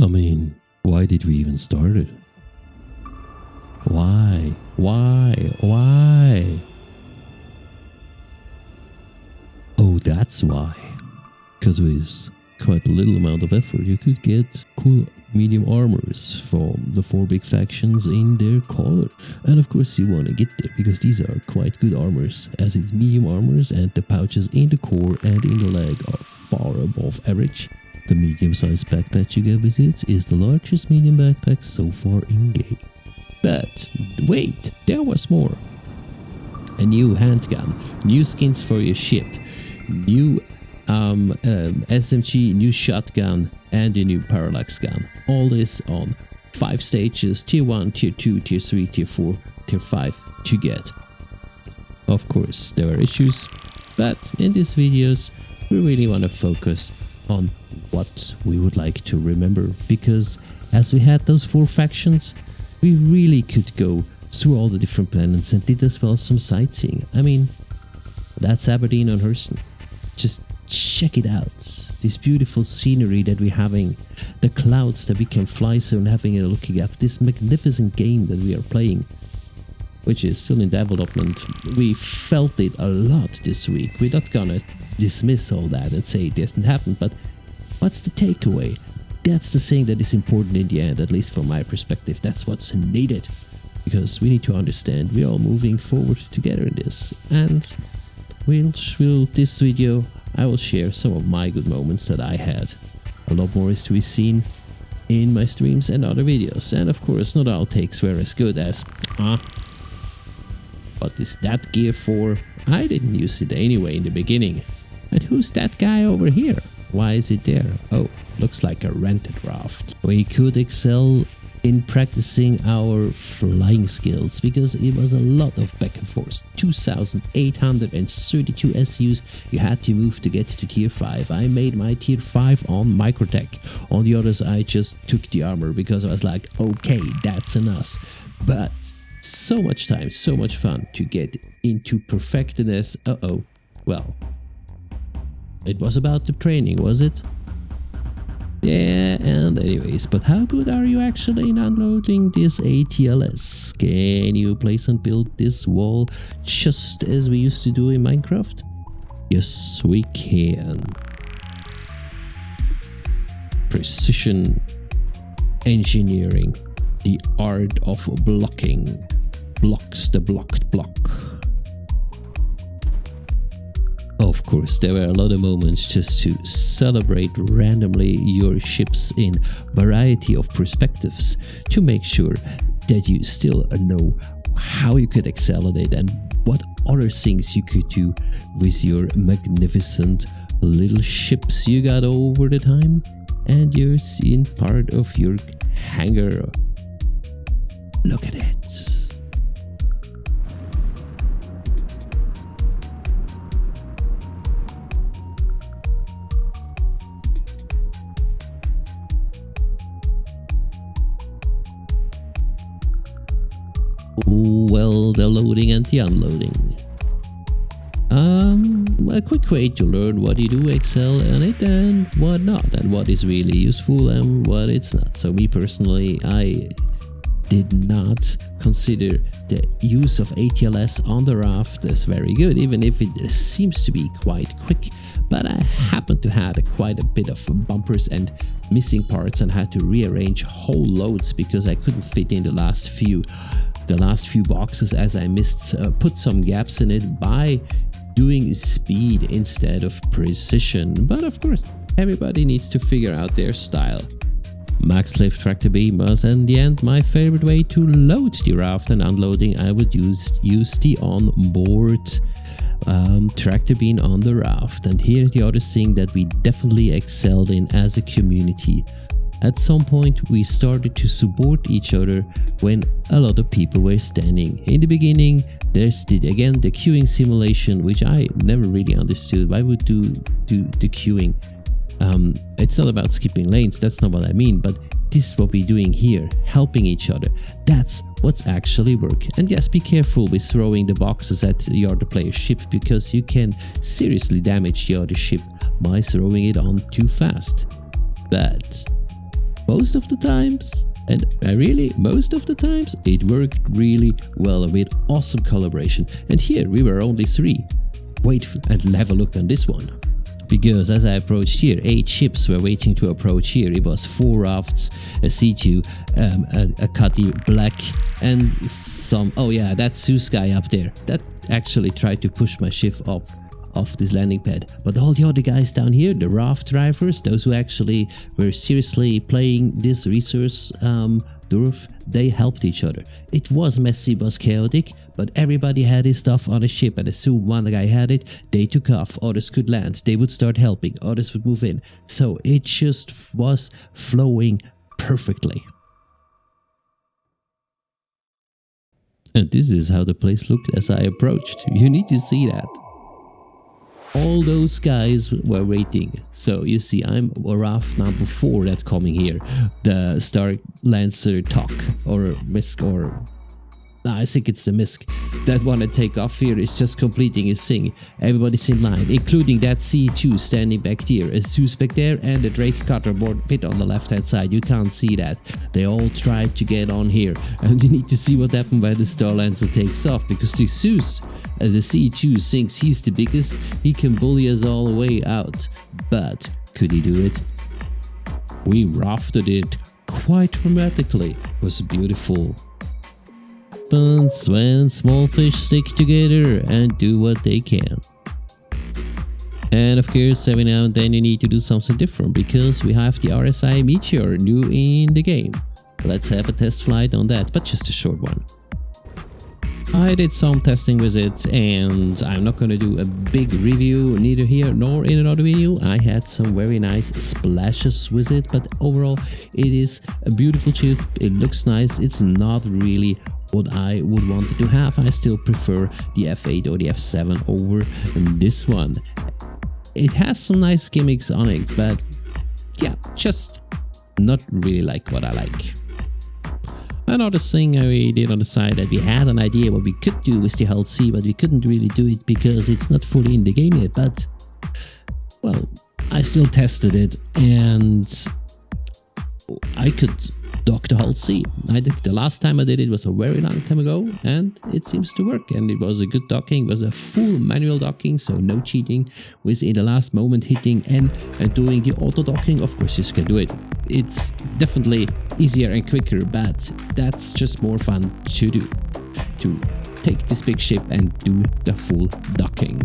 I mean, why did we even start it? Why? Oh, that's why. Because with quite a little amount of effort, you could get cool medium armors from the 4 big factions in their color. And of course you want to get there, because these are quite good armors, as it's medium armors and the pouches in the core and in the leg are far above average. The medium-sized backpack you get with it is the largest medium backpack so far in game. But wait, there was more. A new handgun, new skins for your ship, new SMG, new shotgun, and a new parallax gun. All this on 5 stages, tier 1, tier 2, tier 3, tier 4, tier 5 to get. Of course, there are issues, but in these videos we really want to focus on what we would like to remember, because as we had those 4 factions, we really could go through all the different planets and did as well some sightseeing. I mean, that's Aberdeen on Hurston. Just check it out, this beautiful scenery that we're having, the clouds that we can fly through, and having a looking at this magnificent game that we are playing, which is still in development. We felt it a lot this week. We're not gonna dismiss all that and say it doesn't happen, but what's the takeaway? That's the thing that is important in the end, at least from my perspective. That's what's needed, because we need to understand we're all moving forward together in this. And this video I will share some of my good moments that I had. A lot more is to be seen in my streams and other videos, and of course not all takes were as good as what is that gear for? I didn't use it anyway in the beginning. But who's that guy over here? Why is it there? Oh, looks like a rented raft. We could excel in practicing our flying skills, because it was a lot of back and forth. 2,832 SUs you had to move to get to tier 5. I made my tier 5 on microtech. On the others I just took the armor, because I was like, okay, that's enough. But so much time, so much fun to get into perfectness. Well, it was about the training, was it? Yeah, and anyways, but how good are you actually in unloading this ATLS? Can you place and build this wall just as we used to do in Minecraft? Yes, we can. Precision engineering, the art of blocking, blocks the blocked block. Of course, there were a lot of moments just to celebrate randomly your ships in variety of perspectives, to make sure that you still know how you could excel at it and what other things you could do with your magnificent little ships you got over the time, and you're seeing part of your hangar. Look at it. Well, the loading and the unloading. A quick way to learn what you do excel in it and what not, and what is really useful and what it's not. So me personally, I did not consider the use of ATLS on the raft as very good, even if it seems to be quite quick. But I happened to have quite a bit of bumpers and missing parts, and had to rearrange whole loads because I couldn't fit in the last few boxes, as I put some gaps in it by doing speed instead of precision. But of course, everybody needs to figure out their style. Max lift tractor beam was in the end my favorite way to load the raft, and unloading I would use the onboard tractor beam on the raft. And here's the other thing that we definitely excelled in as a community. At some point we started to support each other when a lot of people were standing. In the beginning there's the queuing simulation, which I never really understood. Why would do the queuing? It's not about skipping lanes, that's not what I mean, but this is what we're doing here, helping each other. That's what's actually work. And yes, be careful with throwing the boxes at the other player's ship, because you can seriously damage the other ship by throwing it on too fast. But most of the times, and really most of the times, it worked really well with awesome collaboration. And here we were only 3. Wait and have a look on this one. Because as I approached here, 8 ships were waiting to approach here. It was 4 rafts, a C2, a Cutty Black, and some... Oh yeah, that ASUS guy up there. That actually tried to push my ship up off this landing pad. But all the other guys down here, the raft drivers, those who actually were seriously playing this resource Durf, they helped each other. It was messy, was chaotic, but everybody had his stuff on a ship, and as soon one guy had it, they took off, others could land, they would start helping, others would move in. So it just was flowing perfectly. And this is how the place looked as I approached. You need to see that. All those guys were waiting. So you see, I'm a raft number 4 that's coming here. The Star Lancer Talk or MISC or... No, I think it's the MISC. That one that take off here is just completing his thing. Everybody's in line, including that C2 standing back there, a ASUS back there, and the Drake cutter board pit on the left hand side. You can't see that. They all tried to get on here, and you need to see what happened when the Star Lancer takes off, because the ASUS, as the C2 thinks he's the biggest, he can bully us all the way out. But could he do it? We rafted it quite dramatically. It was beautiful. When small fish stick together and do what they can. And of course, every now and then you need to do something different, because we have the RSI Meteor new in the game. Let's have a test flight on that, but just a short one. I did some testing with it, and I'm not going to do a big review neither here nor in another video. I had some very nice splashes with it, but overall it is a beautiful ship. It looks nice. It's not really what I would want it to have. I still prefer the F8 or the F7 over this one. It has some nice gimmicks on it, but yeah, just not really like what I like. Another thing we did on the side, that we had an idea what we could do with the Hull C, but we couldn't really do it because it's not fully in the game yet. But well, I still tested it, and I could dock the Hull C. The last time I did it was a very long time ago, and it seems to work, and it was a good docking. It was a full manual docking, so no cheating with in the last moment hitting and doing the auto docking. Of course you can do it. It's definitely easier and quicker, but that's just more fun to do, to take this big ship and do the full docking.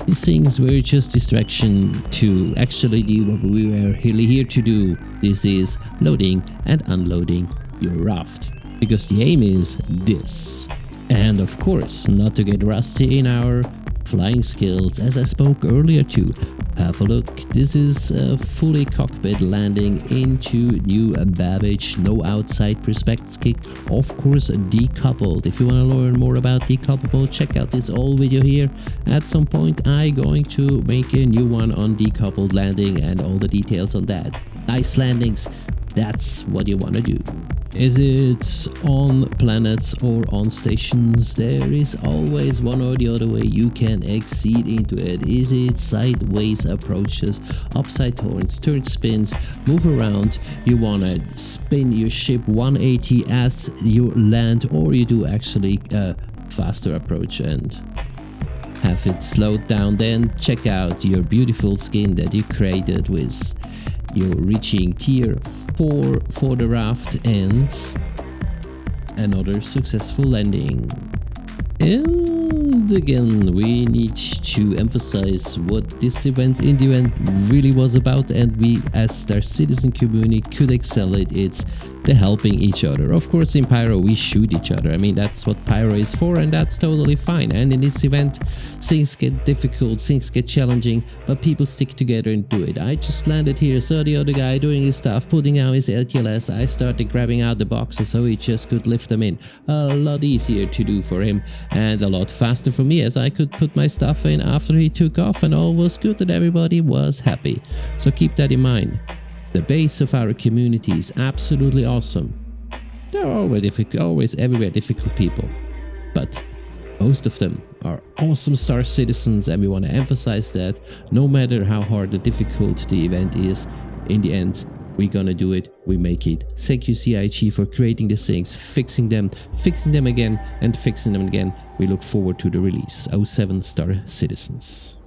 These things were just distraction to actually do what we were really here to do. This is loading and unloading your raft, because the aim is this. And of course, not to get rusty in our flying skills, as I spoke earlier to. Have a look. This is a fully cockpit landing into new Babbage, no outside perspective, of course decoupled. If you want to learn more about decoupled, check out this old video here. At some point I'm going to make a new one on decoupled landing and all the details on that. Nice landings, that's what you want to do. Is it on planets or on stations? There is always one or the other way you can exceed into it. Is it sideways approaches, upside turns, turn spins, move around? You want to spin your ship 180 as you land, or you do actually a faster approach and have it slowed down? Then check out your beautiful skin that you created with you're reaching tier 4 for the raft and another successful landing. And again, we need to emphasize what this event in the event really was about, and we as StarCitizen community could excel it. It's the helping each other. Of course, in Pyro we shoot each other. I mean, that's what Pyro is for, and that's totally fine. And in this event, things get difficult, things get challenging, but people stick together and do it. I just landed here, saw the other guy doing his stuff, putting out his ATLS. I started grabbing out the boxes so he just could lift them in. A lot easier to do for him and a lot faster for me, as I could put my stuff in after he took off, and all was good and everybody was happy. So keep that in mind. The base of our community is absolutely awesome. There are always everywhere difficult people, but most of them are awesome Star Citizens, and we want to emphasize that no matter how hard or difficult the event is, in the end, we're gonna do it, we make it. Thank you CIG for creating these things, fixing them again, and fixing them again. We look forward to the release. 07 StarCitizens.